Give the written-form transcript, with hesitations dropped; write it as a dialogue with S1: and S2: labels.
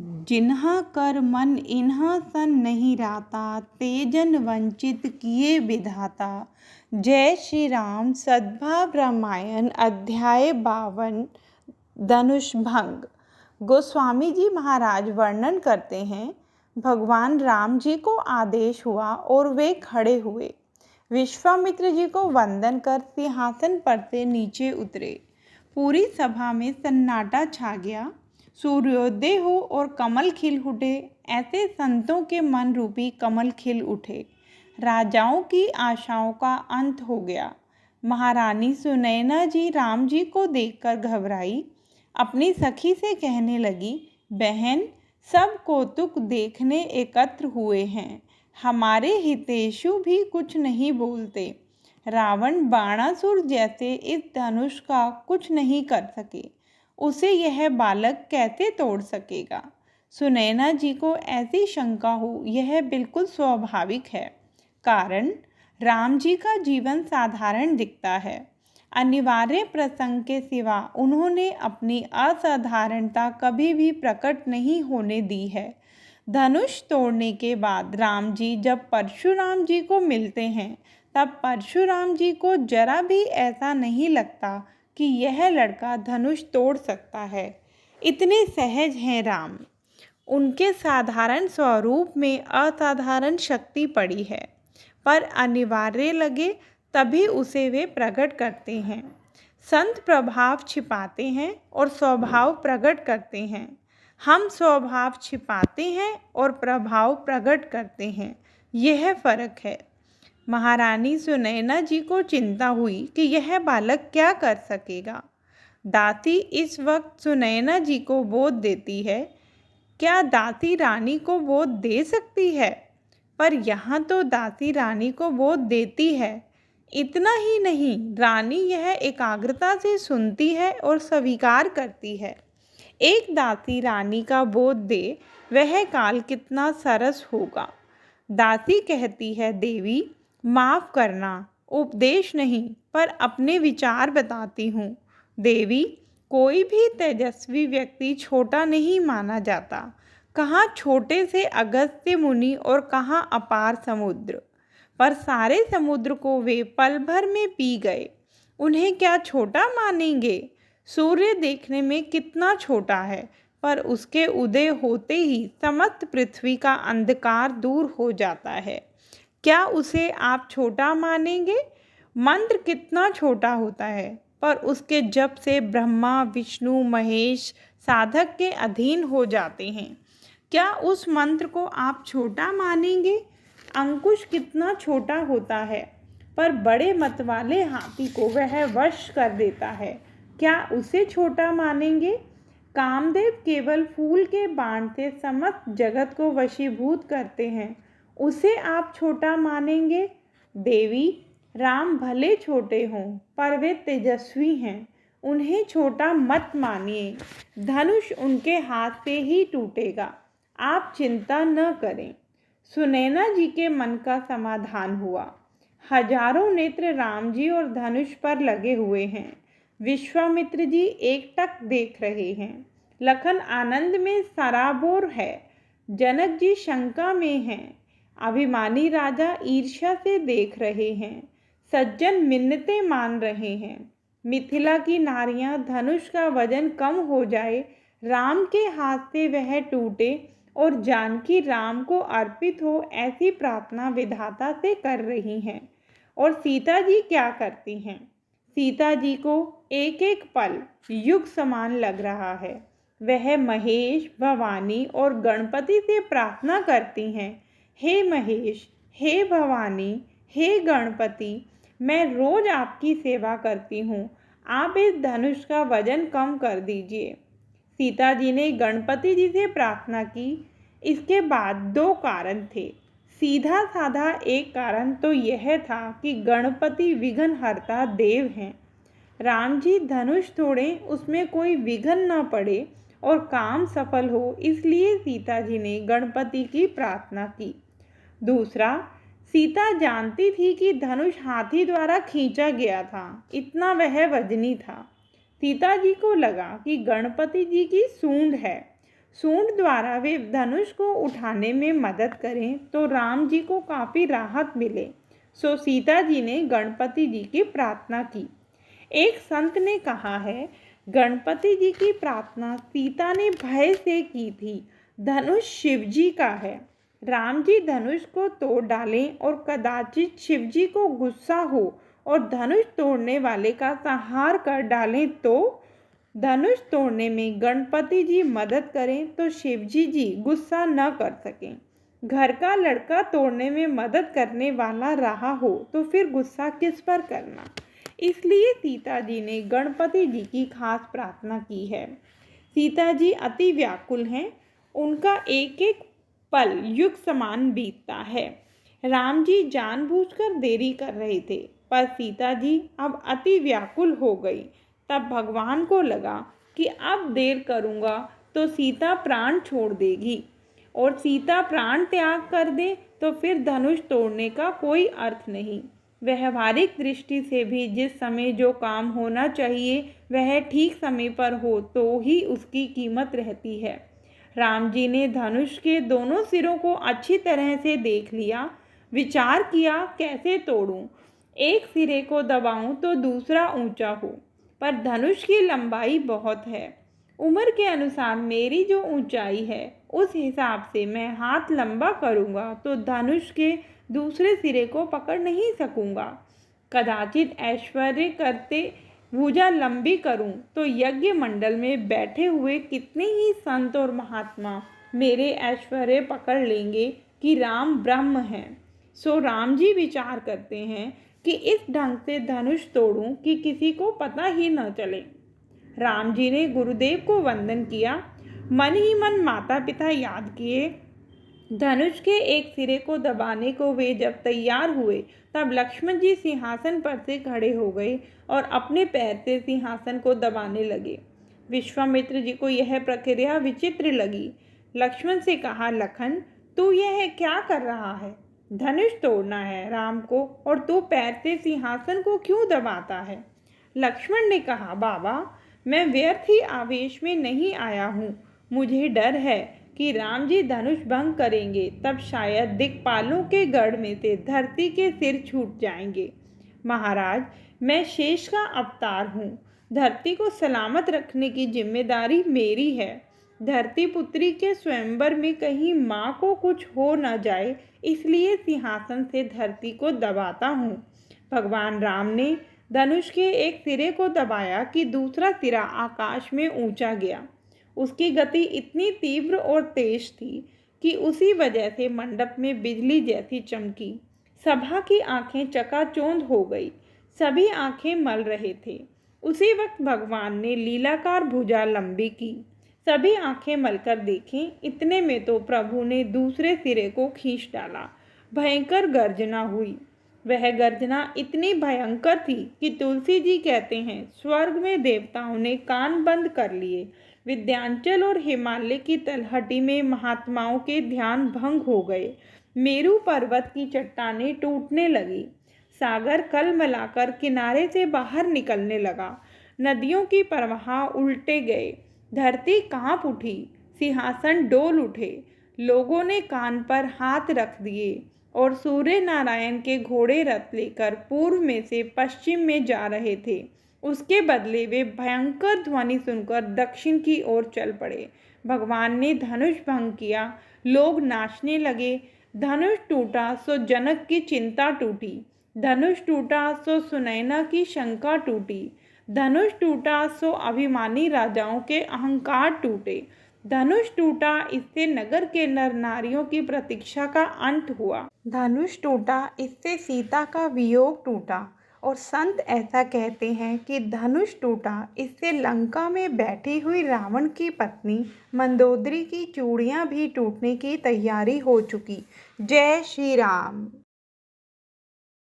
S1: जिन्हा कर मन इन्हा सन नहीं राता, तेजन वंचित किए विधाता। जय श्री राम। सद्भाव रामायण अध्याय 52 धनुष भंग। गोस्वामी जी महाराज वर्णन करते हैं, भगवान राम जी को आदेश हुआ और वे खड़े हुए। विश्वामित्र जी को वंदन कर सिंहासन पर से नीचे उतरे। पूरी सभा में सन्नाटा छा गया। सूर्योदय हो और कमल खिल उठे, ऐसे संतों के मन रूपी कमल खिल उठे। राजाओं की आशाओं का अंत हो गया। महारानी सुनैना जी राम जी को देखकर घबराई। अपनी सखी से कहने लगी, बहन, सब कौतुक देखने एकत्र हुए हैं, हमारे हितैषी भी कुछ नहीं बोलते। रावण बाणासुर जैसे इस धनुष का कुछ नहीं कर सके, उसे यह बालक कैसे तोड़ सकेगा। सुनैना जी को ऐसी शंका हो, यह बिल्कुल स्वाभाविक है, कारण राम जी का जीवन साधारण दिखता है। अनिवार्य प्रसंग के सिवा उन्होंने अपनी असाधारणता कभी भी प्रकट नहीं होने दी है। धनुष तोड़ने के बाद राम जी जब परशुराम जी को मिलते हैं, तब परशुराम जी को जरा भी ऐसा नहीं लगता कि यह लड़का धनुष तोड़ सकता है। इतने सहज हैं राम। उनके साधारण स्वरूप में असाधारण शक्ति पड़ी है, पर अनिवार्य लगे तभी उसे वे प्रकट करते हैं। संत प्रभाव छिपाते हैं और स्वभाव प्रकट करते हैं। हम स्वभाव छिपाते हैं और प्रभाव प्रकट करते हैं, यह फर्क है। महारानी सुनैना जी को चिंता हुई कि यह बालक क्या कर सकेगा। दासी इस वक्त सुनैना जी को बोध देती है। क्या दासी रानी को बोध दे सकती है? पर यहाँ तो दासी रानी को बोध देती है। इतना ही नहीं, रानी यह एकाग्रता से सुनती है और स्वीकार करती है। एक दासी रानी का बोध दे, वह काल कितना सरस होगा। दासी कहती है, देवी माफ़ करना, उपदेश नहीं पर अपने विचार बताती हूँ। देवी, कोई भी तेजस्वी व्यक्ति छोटा नहीं माना जाता। कहाँ छोटे से अगस्त्य मुनि और कहाँ अपार समुद्र, पर सारे समुद्र को वे पल भर में पी गए। उन्हें क्या छोटा मानेंगे? सूर्य देखने में कितना छोटा है, पर उसके उदय होते ही समस्त पृथ्वी का अंधकार दूर हो जाता है। क्या उसे आप छोटा मानेंगे? मंत्र कितना छोटा होता है, पर उसके जप से ब्रह्मा विष्णु महेश साधक के अधीन हो जाते हैं। क्या उस मंत्र को आप छोटा मानेंगे? अंकुश कितना छोटा होता है, पर बड़े मत वाले हाथी को वह वश कर देता है। क्या उसे छोटा मानेंगे? कामदेव केवल फूल के बाण से समस्त जगत को वशीभूत करते हैं, उसे आप छोटा मानेंगे? देवी, राम भले छोटे हों, पर वे तेजस्वी हैं, उन्हें छोटा मत मानिए। धनुष उनके हाथ से ही टूटेगा, आप चिंता न करें। सुनैना जी के मन का समाधान हुआ। हजारों नेत्र राम जी और धनुष पर लगे हुए हैं। विश्वामित्र जी एकटक देख रहे हैं। लखन आनंद में सराबोर है। जनक जी शंका में हैं। अभिमानी राजा ईर्ष्या से देख रहे हैं। सज्जन मिन्नतें मान रहे हैं। मिथिला की नारियां धनुष का वजन कम हो जाए, राम के हाथ से वह टूटे और जानकी राम को अर्पित हो, ऐसी प्रार्थना विधाता से कर रही हैं। और सीता जी क्या करती हैं? सीता जी को एक एक पल युग समान लग रहा है। वह महेश, भवानी और गणपति से प्रार्थना करती हैं, हे महेश, हे भवानी, हे गणपति, मैं रोज आपकी सेवा करती हूँ, आप इस धनुष का वजन कम कर दीजिए। सीता जी ने गणपति जी से प्रार्थना की। इसके बाद दो कारण थे। सीधा साधा एक कारण तो यह था कि गणपति विघ्नहर्ता देव हैं। राम जी धनुष तोड़ें, उसमें कोई विघ्न न पड़े और काम सफल हो, इसलिए सीता जी ने गणपति की प्रार्थना की। दूसरा, सीता जानती थी कि धनुष हाथी द्वारा खींचा गया था, इतना वह वजनी था। सीता जी को लगा कि गणपति जी की सूंड है, सूंड द्वारा वे धनुष को उठाने में मदद करें तो राम जी को काफ़ी राहत मिले। सो सीता जी ने गणपति जी की प्रार्थना की। एक संत ने कहा है, गणपति जी की प्रार्थना सीता ने भय से की थी। धनुष शिव जी का है। राम जी धनुष को तोड़ डालें और कदाचित शिव जी को गुस्सा हो और धनुष तोड़ने वाले का संहार कर डालें तो धनुष तोड़ने में गणपति जी मदद करें तो शिव जी गुस्सा न कर सकें। घर का लड़का तोड़ने में मदद करने वाला रहा हो तो फिर गुस्सा किस पर करना। इसलिए सीता जी ने गणपति जी की खास प्रार्थना की है। सीता जी अति व्याकुल हैं, उनका एक एक पल युग समान बीतता है। राम जी जानबूझकर देरी कर रहे थे, पर सीता जी अब अति व्याकुल हो गई। तब भगवान को लगा कि अब देर करूँगा तो सीता प्राण छोड़ देगी, और सीता प्राण त्याग कर दे तो फिर धनुष तोड़ने का कोई अर्थ नहीं। व्यवहारिक दृष्टि से भी जिस समय जो काम होना चाहिए वह ठीक समय पर हो तो ही उसकी कीमत रहती है। राम जी ने धनुष के दोनों सिरों को अच्छी तरह से देख लिया, विचार किया कैसे तोड़ूं। एक सिरे को दबाऊं तो दूसरा ऊंचा हो, पर धनुष की लंबाई बहुत है। उम्र के अनुसार मेरी जो ऊंचाई है उस हिसाब से मैं हाथ लंबा करूँगा तो धनुष के दूसरे सिरे को पकड़ नहीं सकूँगा। कदाचित ऐश्वर्य करते भुजा लंबी करूं तो यज्ञ मंडल में बैठे हुए कितने ही संत और महात्मा मेरे ऐश्वर्य पकड़ लेंगे कि राम ब्रह्म हैं। सो राम जी विचार करते हैं कि इस ढंग से धनुष तोड़ूं कि किसी को पता ही न चले। राम जी ने गुरुदेव को वंदन किया, मन ही मन माता पिता याद किए। धनुष के एक सिरे को दबाने को वे जब तैयार हुए तब लक्ष्मण जी सिंहासन पर से खड़े हो गए और अपने पैर से सिंहासन को दबाने लगे। विश्वामित्र जी को यह प्रक्रिया विचित्र लगी। लक्ष्मण से कहा, लखन तू यह क्या कर रहा है? धनुष तोड़ना है राम को और तू पैर से सिंहासन को क्यों दबाता है? लक्ष्मण ने कहा, बाबा मैं व्यर्थ ही आवेश में नहीं आया हूँ। मुझे डर है कि राम जी धनुष भंग करेंगे, तब शायद दिक्पालों के गढ़ में से धरती के सिर छूट जाएंगे। महाराज मैं शेष का अवतार हूँ, धरती को सलामत रखने की जिम्मेदारी मेरी है। धरती पुत्री के स्वयंवर में कहीं माँ को कुछ हो न जाए, इसलिए सिंहासन से धरती को दबाता हूँ। भगवान राम ने धनुष के एक सिरे को दबाया कि दूसरा सिरा आकाश में ऊंचा गया। उसकी गति इतनी तीव्र और तेज थी कि उसी वजह से मंडप में बिजली जैसी चमकी। सभा की आंखें चकाचौंध हो गई, सभी आंखें मल रहे थे। उसी वक्त भगवान ने लीलाकार भुजा लंबी की, सभी आंखें मलकर देखें। इतने में तो प्रभु ने दूसरे सिरे को खींच डाला। भयंकर गर्जना हुई। वह गर्जना इतनी भयंकर थी कि तुलसी जी कहते हैं, स्वर्ग में देवताओं ने कान बंद कर लिए। विंध्याचल और हिमालय की तलहटी में महात्माओं के ध्यान भंग हो गए। मेरू पर्वत की चट्टानें टूटने लगी। सागर कलमलाकर किनारे से बाहर निकलने लगा। नदियों की प्रवाह उल्टे गए। धरती कांप उठी, सिंहासन डोल उठे। लोगों ने कान पर हाथ रख दिए और सूर्य नारायण के घोड़े रथ लेकर पूर्व में से पश्चिम में जा रहे थे। उसके बदले वे भयंकर ध्वनि सुनकर दक्षिण की ओर चल पड़े। भगवान ने धनुष भंग किया। लोग नाचने लगे। धनुष टूटा सो जनक की चिंता टूटी। धनुष टूटा सो सुनैना की शंका टूटी। धनुष टूटा सो अभिमानी राजाओं के अहंकार टूटे। धनुष टूटा, इससे नगर के नर नारियों की प्रतीक्षा का अंत हुआ। धनुष टूटा, इससे सीता का वियोग टूटा। और संत ऐसा कहते हैं कि धनुष टूटा, इससे लंका में बैठी हुई रावण की पत्नी मंदोदरी की चूड़ियां भी टूटने की तैयारी हो चुकी। जय श्री राम।